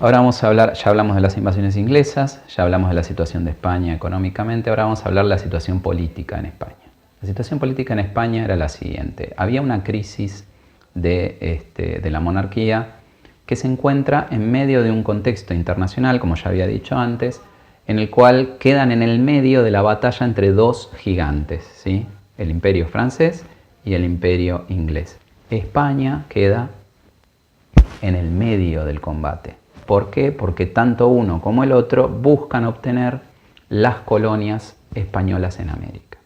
Ahora vamos a hablar, ya hablamos de las invasiones inglesas, ya hablamos de la situación de España económicamente, ahora vamos a hablar de la situación política en España. La situación política en España era la siguiente. Había una crisis de la monarquía que se encuentra en medio de un contexto internacional, como ya había dicho antes, en el cual quedan en el medio de la batalla entre dos gigantes, ¿sí? El imperio francés y el imperio inglés. España queda en el medio del combate. ¿Por qué? Porque tanto uno como el otro buscan obtener las colonias españolas en América.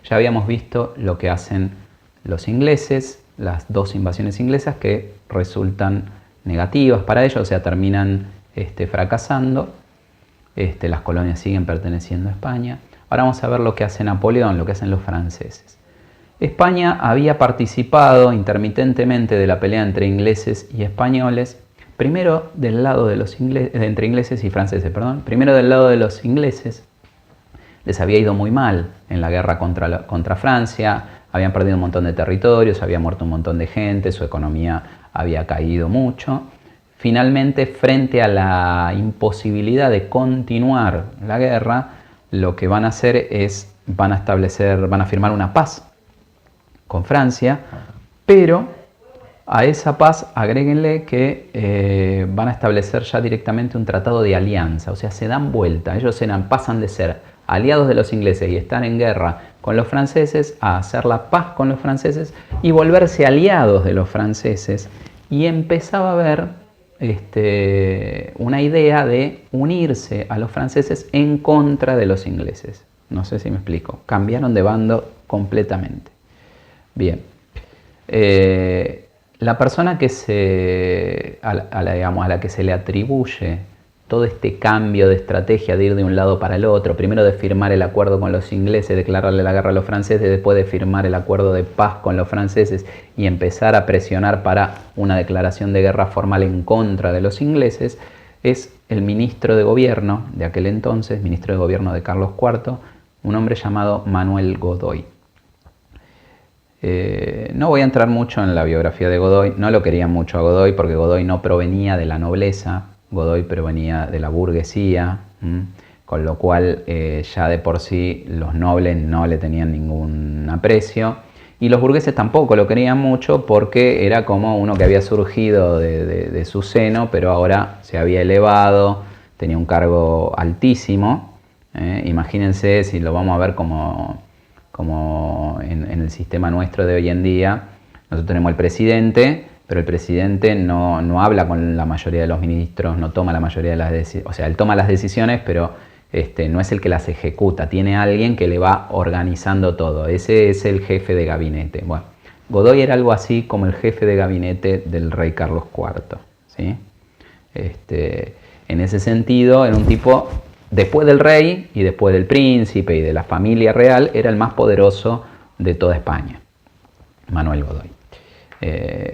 Ya habíamos visto lo que hacen los ingleses, las dos invasiones inglesas que resultan negativas para ellos, o sea, terminan fracasando. Las colonias siguen perteneciendo a España. Ahora vamos a ver lo que hace Napoleón, lo que hacen los franceses. España había participado intermitentemente de la pelea entre ingleses y españoles, primero del lado de los entre ingleses y franceses, perdón. Primero del lado de los ingleses, les había ido muy mal en la guerra contra Francia, habían perdido un montón de territorios, había muerto un montón de gente, su economía había caído mucho. Finalmente, frente a la imposibilidad de continuar la guerra, lo que van a hacer es, van a firmar una paz con Francia, pero a esa paz agréguenle que van a establecer ya directamente un tratado de alianza, o sea, se dan vuelta, ellos pasan de ser aliados de los ingleses y estar en guerra con los franceses a hacer la paz con los franceses y volverse aliados de los franceses, y empezaba a haber una idea de unirse a los franceses en contra de los ingleses. No sé si me explico, cambiaron de bando completamente. Bien, la persona a la que se le atribuye todo este cambio de estrategia de ir de un lado para el otro, primero de firmar el acuerdo con los ingleses, declararle la guerra a los franceses, después de firmar el acuerdo de paz con los franceses y empezar a presionar para una declaración de guerra formal en contra de los ingleses, es el ministro de gobierno de aquel entonces, ministro de gobierno de Carlos IV, un hombre llamado Manuel Godoy. No voy a entrar mucho en la biografía de Godoy, no lo querían mucho a Godoy porque Godoy no provenía de la nobleza, Godoy provenía de la burguesía, con lo cual ya de por sí los nobles no le tenían ningún aprecio y los burgueses tampoco lo querían mucho porque era como uno que había surgido de su seno, pero ahora se había elevado, tenía un cargo altísimo. Imagínense si lo vamos a ver como en el sistema nuestro de hoy en día. Nosotros tenemos el presidente, pero el presidente no habla con la mayoría de los ministros, no toma la mayoría de las decisiones, o sea, él toma las decisiones, pero no es el que las ejecuta, tiene alguien que le va organizando todo, ese es el jefe de gabinete. Bueno, Godoy era algo así como el jefe de gabinete del rey Carlos IV, ¿sí? En ese sentido, era un tipo, después del rey y después del príncipe y de la familia real, era el más poderoso de toda España, Manuel Godoy.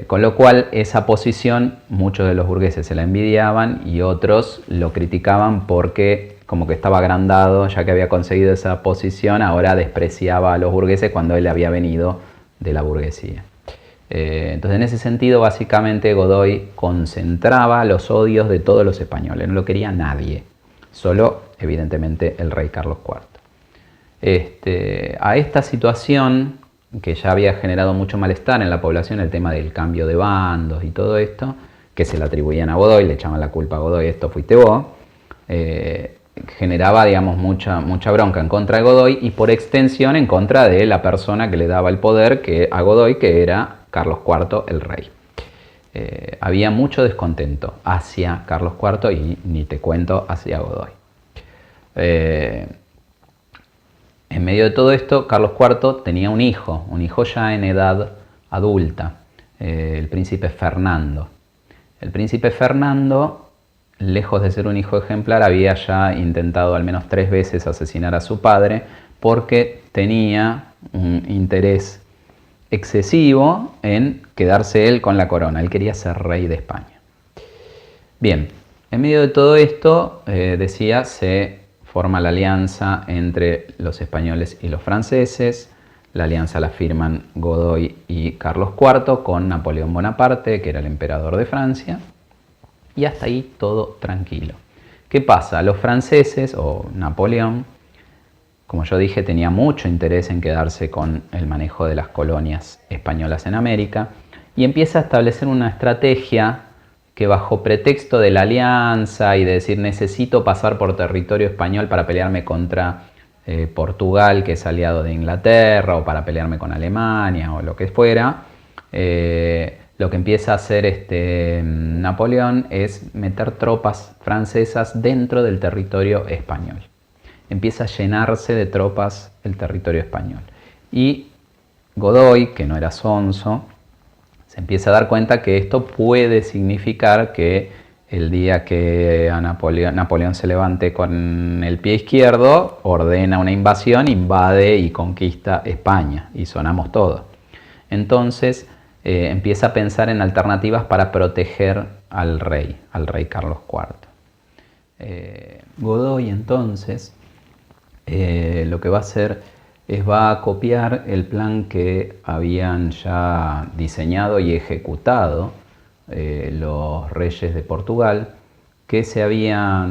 Con lo cual esa posición muchos de los burgueses se la envidiaban y otros lo criticaban porque como que estaba agrandado, ya que había conseguido esa posición, ahora despreciaba a los burgueses cuando él había venido de la burguesía. Entonces en ese sentido básicamente Godoy concentraba los odios de todos los españoles, no lo quería nadie, solo evidentemente el rey Carlos IV. A esta situación, que ya había generado mucho malestar en la población, el tema del cambio de bandos y todo esto, que se le atribuían a Godoy, le echaban la culpa a Godoy, esto fuiste vos, generaba, digamos, mucha bronca en contra de Godoy y por extensión en contra de la persona que le daba el poder a Godoy, que era Carlos IV, el rey. Había mucho descontento hacia Carlos IV y ni te cuento hacia Godoy. En medio de todo esto, Carlos IV tenía un hijo ya en edad adulta, el príncipe Fernando. El príncipe Fernando, lejos de ser un hijo ejemplar, había ya intentado al menos 3 veces asesinar a su padre porque tenía un interés excesivo en quedarse él con la corona. Él quería ser rey de España. Bien, en medio de todo esto, decía, se forma la alianza entre los españoles y los franceses. La alianza la firman Godoy y Carlos IV con Napoleón Bonaparte, que era el emperador de Francia. Y hasta ahí todo tranquilo. ¿Qué pasa? Los franceses, o Napoleón, como yo dije, tenía mucho interés en quedarse con el manejo de las colonias españolas en América y empieza a establecer una estrategia que, bajo pretexto de la alianza y de decir necesito pasar por territorio español para pelearme contra Portugal, que es aliado de Inglaterra, o para pelearme con Alemania o lo que fuera, lo que empieza a hacer Napoleón es meter tropas francesas dentro del territorio español. Empieza a llenarse de tropas el territorio español. Y Godoy, que no era sonso, se empieza a dar cuenta que esto puede significar que el día que a Napoleón se levante con el pie izquierdo, ordena una invasión, invade y conquista España, y sonamos todos. Entonces empieza a pensar en alternativas para proteger al rey Carlos IV. Godoy entonces lo que va a hacer es va a copiar el plan que habían ya diseñado y ejecutado los reyes de Portugal, que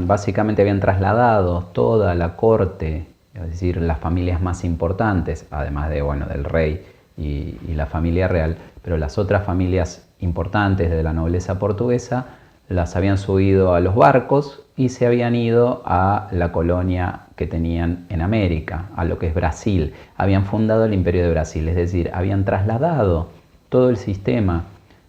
básicamente habían trasladado toda la corte, es decir, las familias más importantes, además del rey y la familia real, pero las otras familias importantes de la nobleza portuguesa las habían subido a los barcos y se habían ido a la colonia que tenían en América, a lo que es Brasil. Habían fundado el Imperio de Brasil, es decir, habían trasladado todo el sistema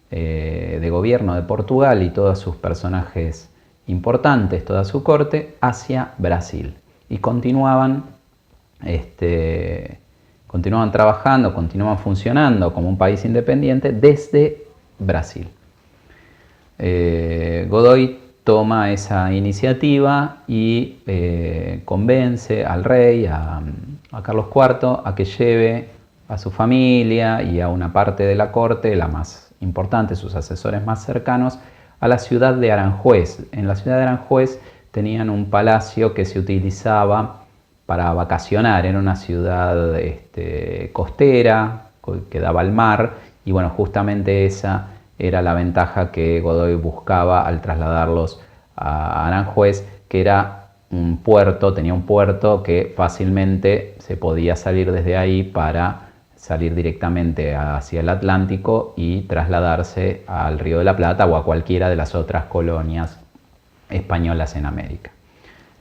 de gobierno de Portugal y todos sus personajes importantes, toda su corte, hacia Brasil. Y continuaban trabajando, continuaban funcionando como un país independiente desde Brasil. Godoy toma esa iniciativa y convence al rey, a Carlos IV, a que lleve a su familia y a una parte de la corte, la más importante, sus asesores más cercanos, a la ciudad de Aranjuez. En la ciudad de Aranjuez tenían un palacio que se utilizaba para vacacionar, era una ciudad costera que daba al mar, y bueno, justamente esa era la ventaja que Godoy buscaba al trasladarlos a Aranjuez, que era un puerto, tenía un puerto que fácilmente se podía salir desde ahí para salir directamente hacia el Atlántico y trasladarse al Río de la Plata o a cualquiera de las otras colonias españolas en América.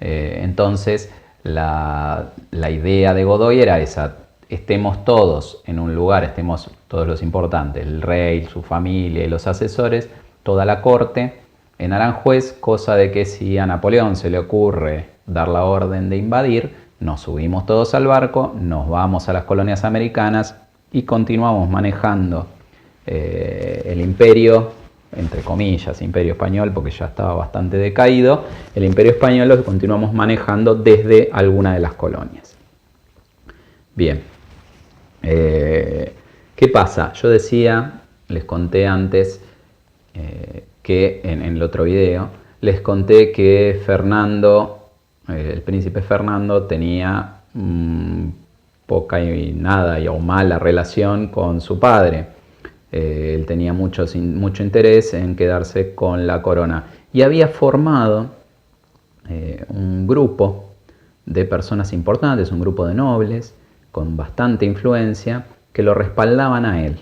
Entonces, la idea de Godoy era esa: estemos todos en un lugar, estemos todos los importantes, el rey, su familia y los asesores, toda la corte en Aranjuez, cosa de que si a Napoleón se le ocurre dar la orden de invadir, nos subimos todos al barco, nos vamos a las colonias americanas y continuamos manejando el imperio, entre comillas, imperio español, porque ya estaba bastante decaído. El imperio español lo continuamos manejando desde alguna de las colonias. Bien. ¿Qué pasa? Yo decía, les conté antes que en el otro video, les conté que el príncipe Fernando tenía poca y nada o mala relación con su padre. Él tenía mucho interés en quedarse con la corona y había formado un grupo de personas importantes, un grupo de nobles con bastante influencia que lo respaldaban a él.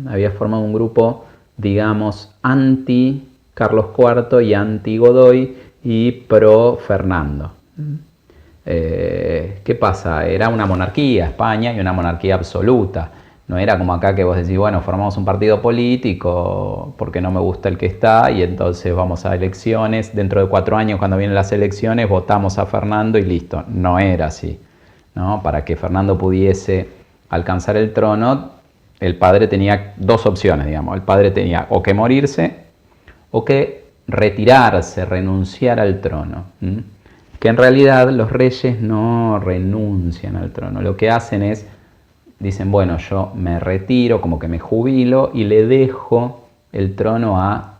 Había formado un grupo, digamos, anti Carlos IV y anti Godoy y pro Fernando. ¿Qué pasa? Era una monarquía, España, y una monarquía absoluta. No era como acá que vos decís, bueno, formamos un partido político porque no me gusta el que está y entonces vamos a elecciones. Dentro de 4 años, cuando vienen las elecciones, votamos a Fernando y listo. No era así, ¿no? Para que Fernando pudiese alcanzar el trono, el padre tenía 2 opciones, digamos. El padre tenía o que morirse o que retirarse, renunciar al trono. Que en realidad los reyes no renuncian al trono. Lo que hacen es, dicen, bueno, yo me retiro, como que me jubilo y le dejo el trono a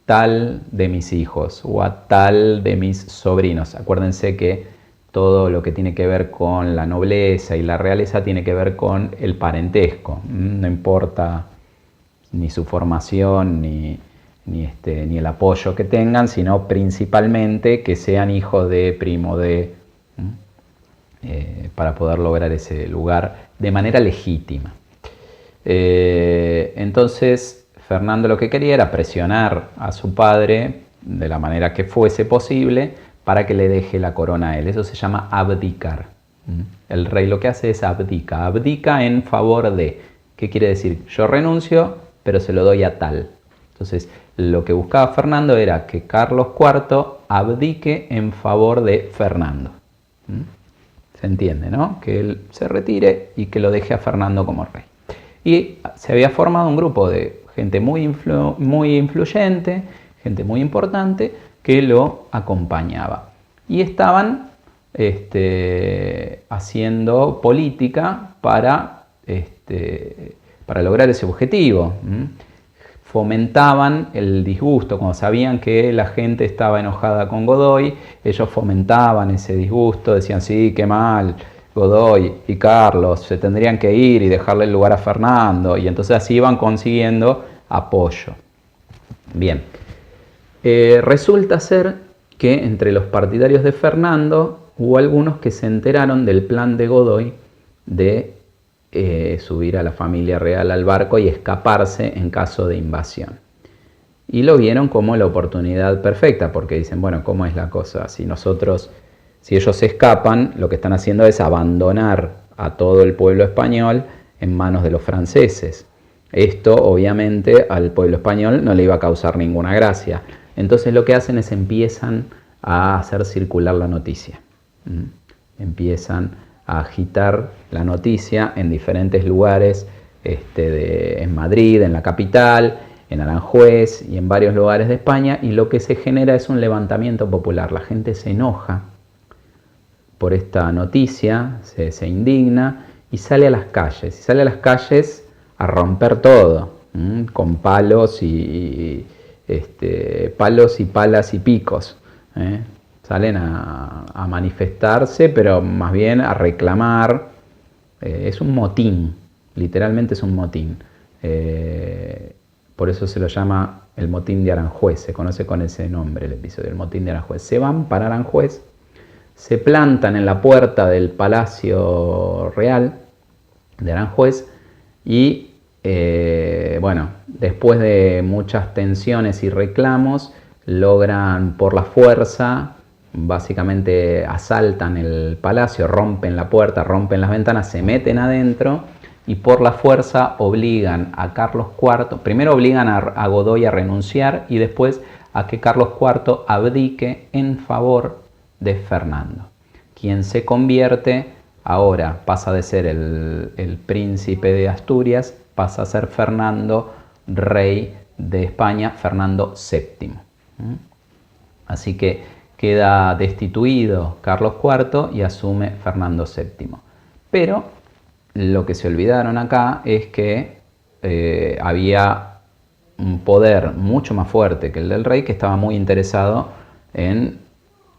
tal de mis hijos o a tal de mis sobrinos. Acuérdense que todo lo que tiene que ver con la nobleza y la realeza tiene que ver con el parentesco. No importa ni su formación ni ni el apoyo que tengan, sino principalmente que sean hijos de, primo de, para poder lograr ese lugar de manera legítima. Entonces Fernando lo que quería era presionar a su padre de la manera que fuese posible para que le deje la corona a él. Eso se llama abdicar. El rey lo que hace es abdica en favor de. ¿Qué quiere decir? Yo renuncio, pero se lo doy a tal. Entonces, lo que buscaba Fernando era que Carlos IV abdique en favor de Fernando. Se entiende, ¿no? Que él se retire y que lo deje a Fernando como rey. Y se había formado un grupo de gente muy influyente, gente muy importante, que lo acompañaba. Y estaban haciendo política para lograr ese objetivo. Fomentaban el disgusto, cuando sabían que la gente estaba enojada con Godoy, ellos fomentaban ese disgusto, decían sí, qué mal, Godoy y Carlos se tendrían que ir y dejarle el lugar a Fernando, y entonces así iban consiguiendo apoyo. Bien, resulta ser que entre los partidarios de Fernando hubo algunos que se enteraron del plan de Godoy de subir a la familia real al barco y escaparse en caso de invasión. Y lo vieron como la oportunidad perfecta, porque dicen, bueno, ¿cómo es la cosa? Si ellos se escapan, lo que están haciendo es abandonar a todo el pueblo español en manos de los franceses. Esto, obviamente, al pueblo español no le iba a causar ninguna gracia. Entonces lo que hacen es empiezan a hacer circular la noticia. Empiezan a agitar la noticia en diferentes lugares, en Madrid, en la capital, en Aranjuez y en varios lugares de España, y lo que se genera es un levantamiento popular. La gente se enoja por esta noticia, se indigna y sale a las calles. Y sale a las calles a romper todo, con palos y palas y picos. Salen a manifestarse, pero más bien a reclamar. Es un motín, literalmente es un motín. Por eso se lo llama el motín de Aranjuez, se conoce con ese nombre el episodio, el motín de Aranjuez. Se van para Aranjuez, se plantan en la puerta del Palacio Real de Aranjuez y, después de muchas tensiones y reclamos, logran por la fuerza, básicamente asaltan el palacio, rompen la puerta, rompen las ventanas, se meten adentro y por la fuerza obligan a Carlos IV, primero obligan a Godoy a renunciar y después a que Carlos IV abdique en favor de Fernando, quien se convierte, ahora pasa de ser el príncipe de Asturias, pasa a ser Fernando, rey de España, Fernando VII. Así que queda destituido Carlos IV y asume Fernando VII. Pero lo que se olvidaron acá es que había un poder mucho más fuerte que el del rey, que estaba muy interesado en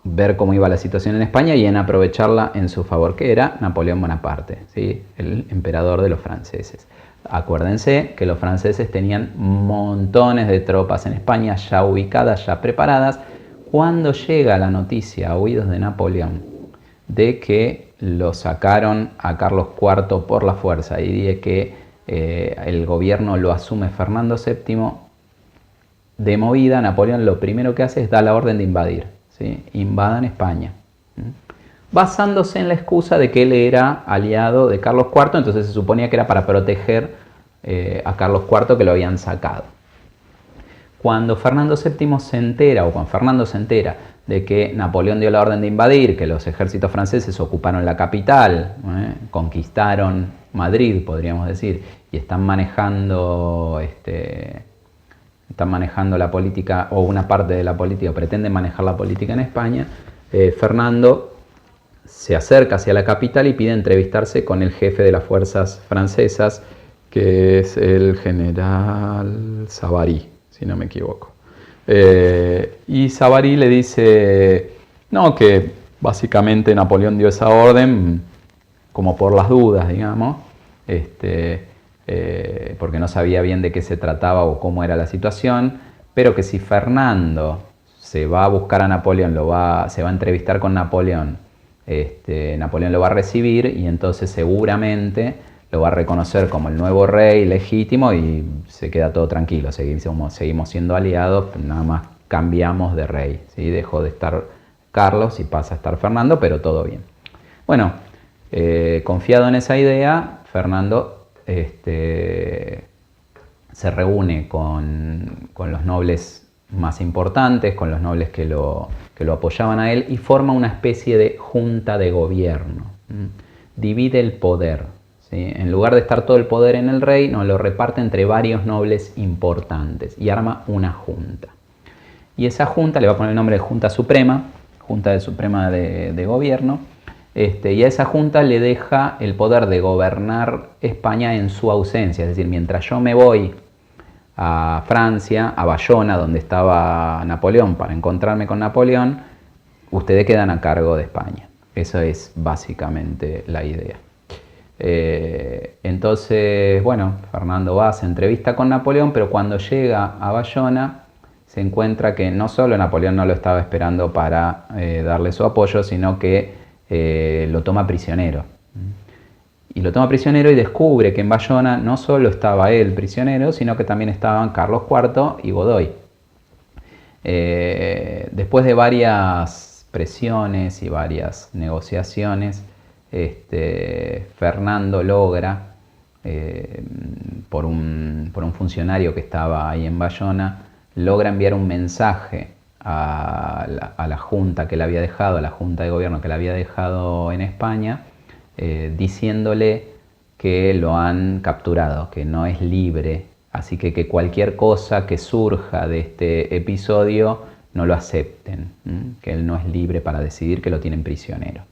ver cómo iba la situación en España y en aprovecharla en su favor, que era Napoleón Bonaparte, ¿sí? El emperador de los franceses. Acuérdense que los franceses tenían montones de tropas en España ya ubicadas, ya preparadas. Cuando llega la noticia a oídos de Napoleón de que lo sacaron a Carlos IV por la fuerza y de que el gobierno lo asume Fernando VII, de movida Napoleón lo primero que hace es dar la orden de invadir, ¿sí? Invadan España, basándose en la excusa de que él era aliado de Carlos IV, entonces se suponía que era para proteger a Carlos IV, que lo habían sacado. Cuando Fernando VII se entera, o cuando Fernando se entera de que Napoleón dio la orden de invadir, que los ejércitos franceses ocuparon la capital, conquistaron Madrid, podríamos decir, y están manejando la política, o una parte de la política, pretenden manejar la política en España, Fernando se acerca hacia la capital y pide entrevistarse con el jefe de las fuerzas francesas, que es el general Savary, si no me equivoco. Y Savary le dice, no, que básicamente Napoleón dio esa orden como por las dudas, digamos, porque no sabía bien de qué se trataba o cómo era la situación, pero que si Fernando se va a buscar a Napoleón, se va a entrevistar con Napoleón, Napoleón lo va a recibir y entonces seguramente lo va a reconocer como el nuevo rey legítimo y se queda todo tranquilo, seguimos siendo aliados, nada más cambiamos de rey, ¿sí? Dejó de estar Carlos y pasa a estar Fernando, pero todo bien. Bueno, confiado en esa idea, Fernando se reúne con los nobles más importantes, con los nobles que lo apoyaban a él y forma una especie de junta de gobierno. Divide el poder, ¿sí? En lugar de estar todo el poder en el rey, no, lo reparte entre varios nobles importantes y arma una junta. Y esa junta, le va a poner el nombre de Junta Suprema, Junta Suprema de Gobierno, y a esa junta le deja el poder de gobernar España en su ausencia, es decir, mientras yo me voy a Francia, a Bayona, donde estaba Napoleón, para encontrarme con Napoleón, ustedes quedan a cargo de España. Esa es básicamente la idea. Entonces, bueno, Fernando va, se entrevista con Napoleón, pero cuando llega a Bayona se encuentra que no solo Napoleón no lo estaba esperando para darle su apoyo, sino que lo toma prisionero. Y lo toma prisionero y descubre que en Bayona no solo estaba él prisionero, sino que también estaban Carlos IV y Godoy. Después de varias presiones y varias negociaciones, Fernando logra, por un funcionario que estaba ahí en Bayona, logra enviar un mensaje a la junta que le había dejado, a la junta de gobierno que le había dejado en España, diciéndole que lo han capturado, que no es libre, así que cualquier cosa que surja de este episodio no lo acepten, que él no es libre para decidir, que lo tienen prisionero.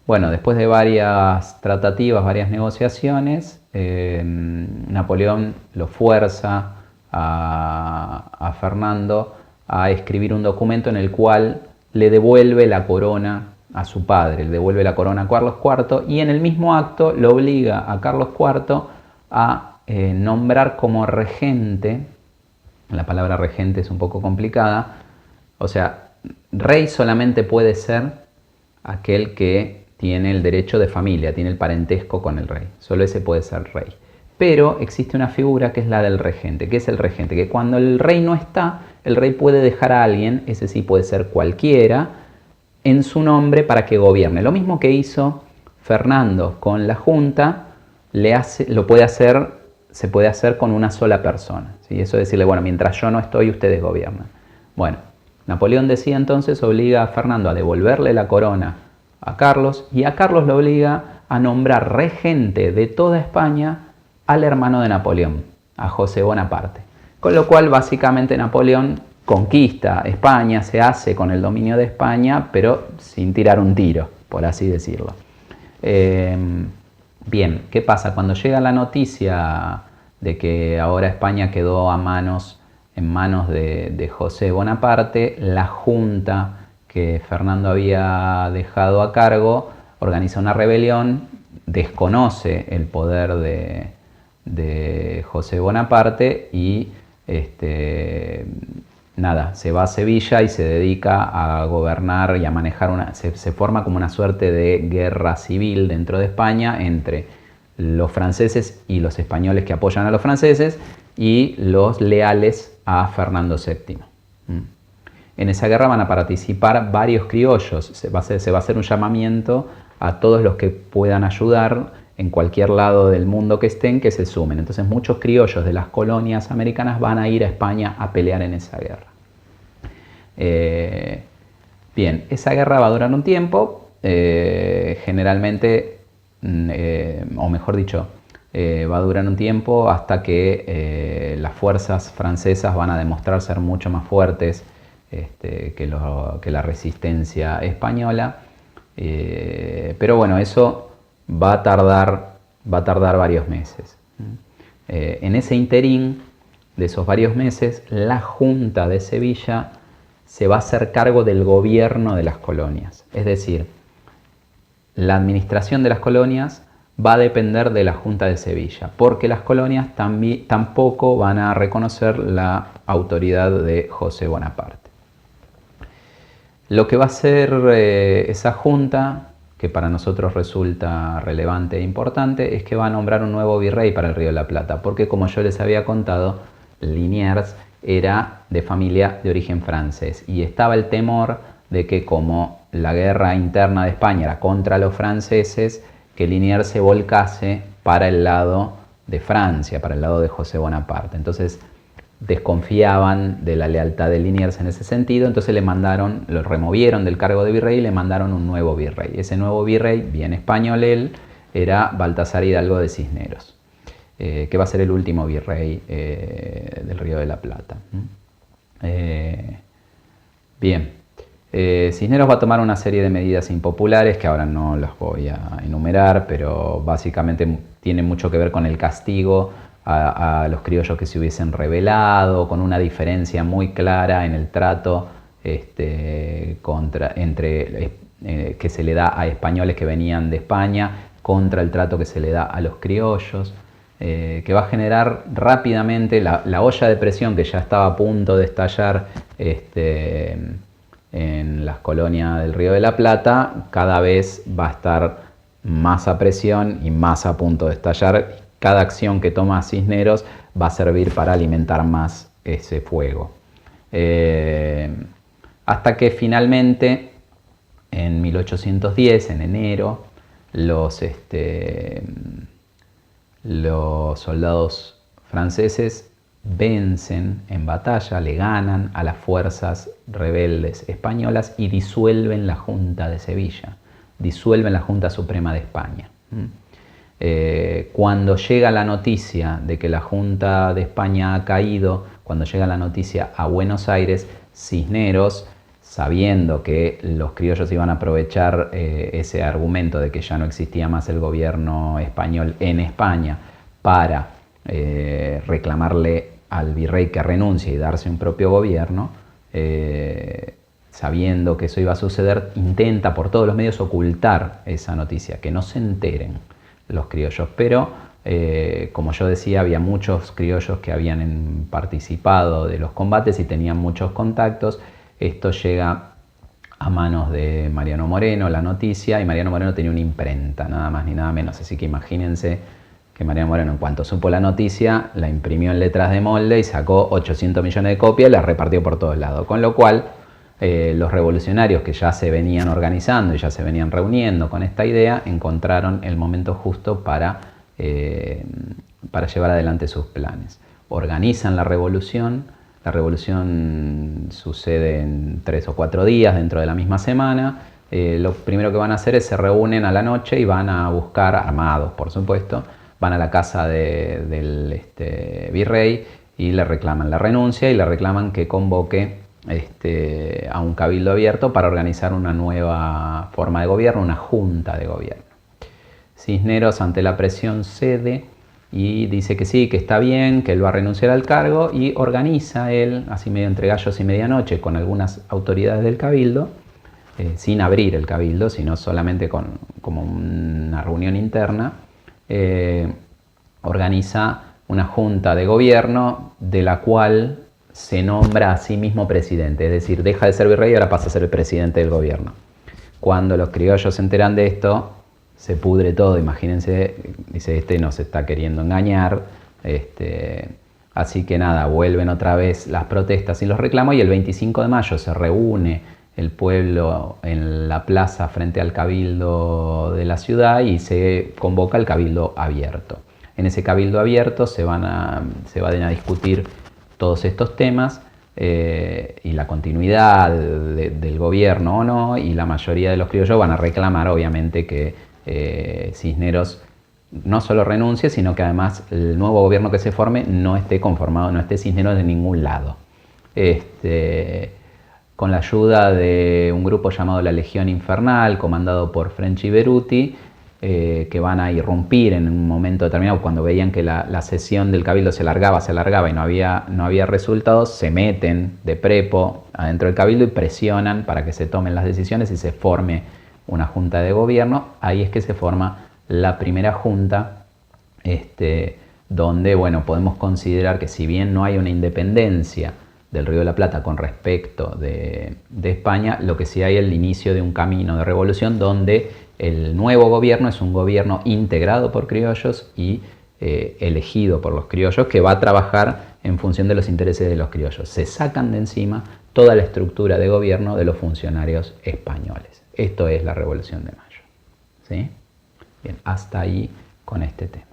Bueno, después de varias tratativas, varias negociaciones, Napoleón lo fuerza a Fernando a escribir un documento en el cual le devuelve la corona a su padre, le devuelve la corona a Carlos IV y en el mismo acto lo obliga a Carlos IV a nombrar como regente, la palabra regente es un poco complicada, o sea, rey solamente puede ser aquel que tiene el derecho de familia, tiene el parentesco con el rey, solo ese puede ser rey. Pero existe una figura que es la del regente. ¿Qué es el regente? Que cuando el rey no está, el rey puede dejar a alguien, ese sí puede ser cualquiera, en su nombre para que gobierne. Lo mismo que hizo Fernando con la junta, se puede hacer con una sola persona. ¿Sí? Eso es decirle, bueno, mientras yo no estoy, ustedes gobiernan. Bueno, Napoleón decía entonces, obliga a Fernando a devolverle la corona a Carlos y a Carlos lo obliga a nombrar regente de toda España al hermano de Napoleón, a José Bonaparte. Con lo cual, básicamente, Napoleón conquista España, se hace con el dominio de España, pero sin tirar un tiro, por así decirlo. Bien, ¿qué pasa? Cuando llega la noticia de que ahora España quedó en manos de José Bonaparte, la junta que Fernando había dejado a cargo organiza una rebelión, desconoce el poder de José Bonaparte y se va a Sevilla y se dedica a gobernar y a manejar se forma como una suerte de guerra civil dentro de España entre los franceses y los españoles que apoyan a los franceses y los leales a Fernando VII. En esa guerra van a participar varios criollos, se va a hacer un llamamiento a todos los que puedan ayudar en cualquier lado del mundo que estén, que se sumen. Entonces muchos criollos de las colonias americanas van a ir a España a pelear en esa guerra. Bien, esa guerra va a durar un tiempo, generalmente, o mejor dicho, va a durar un tiempo hasta que las fuerzas francesas van a demostrar ser mucho más fuertes que la resistencia española. Pero bueno, eso va a tardar varios meses. En ese interín de esos varios meses, la Junta de Sevilla se va a hacer cargo del gobierno de las colonias. Es decir, la administración de las colonias va a depender de la Junta de Sevilla, porque las colonias tampoco van a reconocer la autoridad de José Bonaparte. Lo que va a hacer esa junta, que para nosotros resulta relevante e importante, es que va a nombrar un nuevo virrey para el Río de la Plata, porque como yo les había contado, Liniers era de familia de origen francés y estaba el temor de que, como la guerra interna de España era contra los franceses, que Liniers se volcase para el lado de Francia, para el lado de José Bonaparte. Entonces desconfiaban de la lealtad de Liniers en ese sentido, entonces lo removieron del cargo de virrey y le mandaron un nuevo virrey. Ese nuevo virrey, bien español él, era Baltasar Hidalgo de Cisneros, que va a ser el último virrey del Río de la Plata. Bien. Cisneros va a tomar una serie de medidas impopulares que ahora no las voy a enumerar, pero básicamente tienen mucho que ver con el castigo a los criollos que se hubiesen rebelado, con una diferencia muy clara en el trato que se le da a españoles que venían de España contra el trato que se le da a los criollos, que va a generar rápidamente la olla de presión que ya estaba a punto de estallar en las colonias del Río de la Plata, cada vez va a estar más a presión y más a punto de estallar. Cada acción que toma Cisneros va a servir para alimentar más ese fuego. Hasta que finalmente, en 1810, en enero, los soldados franceses vencen en batalla, le ganan a las fuerzas rebeldes españolas y disuelven la Junta de Sevilla, disuelven la Junta Suprema de España. Cuando llega la noticia de que la Junta de España ha caído, cuando llega la noticia a Buenos Aires, Cisneros, sabiendo que los criollos iban a aprovechar ese argumento de que ya no existía más el gobierno español en España para reclamarle al virrey que renuncie y darse un propio gobierno, sabiendo que eso iba a suceder, intenta por todos los medios ocultar esa noticia, que no se enteren los criollos. Pero, como yo decía, había muchos criollos que habían participado de los combates y tenían muchos contactos. Esto llega a manos de Mariano Moreno, la noticia, y Mariano Moreno tenía una imprenta, nada más ni nada menos, así que imagínense que Mariano Moreno, en cuanto supo la noticia, la imprimió en letras de molde y sacó 800 millones de copias y las repartió por todos lados. Con lo cual, los revolucionarios que ya se venían organizando y ya se venían reuniendo con esta idea, encontraron el momento justo para llevar adelante sus planes. Organizan la revolución sucede en 3 o 4 días dentro de la misma semana. Lo primero que van a hacer es se reúnen a la noche y van a buscar, armados por supuesto, van a la casa del virrey y le reclaman la renuncia y le reclaman que convoque a un cabildo abierto para organizar una nueva forma de gobierno, una junta de gobierno. Cisneros, ante la presión, cede y dice que sí, que está bien, que él va a renunciar al cargo, y organiza él, así medio entre gallos y medianoche, con algunas autoridades del cabildo, sin abrir el cabildo, sino solamente como una reunión interna, organiza una junta de gobierno de la cual se nombra a sí mismo presidente, es decir, deja de ser virrey y ahora pasa a ser el presidente del gobierno. Cuando los criollos se enteran de esto, se pudre todo, imagínense, dice, nos está queriendo engañar, así que nada, vuelven otra vez las protestas y los reclamos, y el 25 de mayo se reúne el pueblo en la plaza frente al cabildo de la ciudad y se convoca el cabildo abierto. En ese cabildo abierto se van a discutir todos estos temas y la continuidad del gobierno o no, y la mayoría de los criollos van a reclamar obviamente que Cisneros no solo renuncie, sino que además el nuevo gobierno que se forme no esté conformado, no esté Cisneros de ningún lado. Con la ayuda de un grupo llamado la Legión Infernal, comandado por French y Beruti, que van a irrumpir en un momento determinado, cuando veían que la sesión del cabildo se alargaba y no había resultados, se meten de prepo adentro del cabildo y presionan para que se tomen las decisiones y se forme una junta de gobierno. Ahí es que se forma la primera junta, donde bueno, podemos considerar que si bien no hay una independencia del Río de la Plata con respecto de España, lo que sí hay es el inicio de un camino de revolución donde el nuevo gobierno es un gobierno integrado por criollos y elegido por los criollos, que va a trabajar en función de los intereses de los criollos. Se sacan de encima toda la estructura de gobierno de los funcionarios españoles. Esto es la Revolución de Mayo. ¿Sí? Bien, hasta ahí con este tema.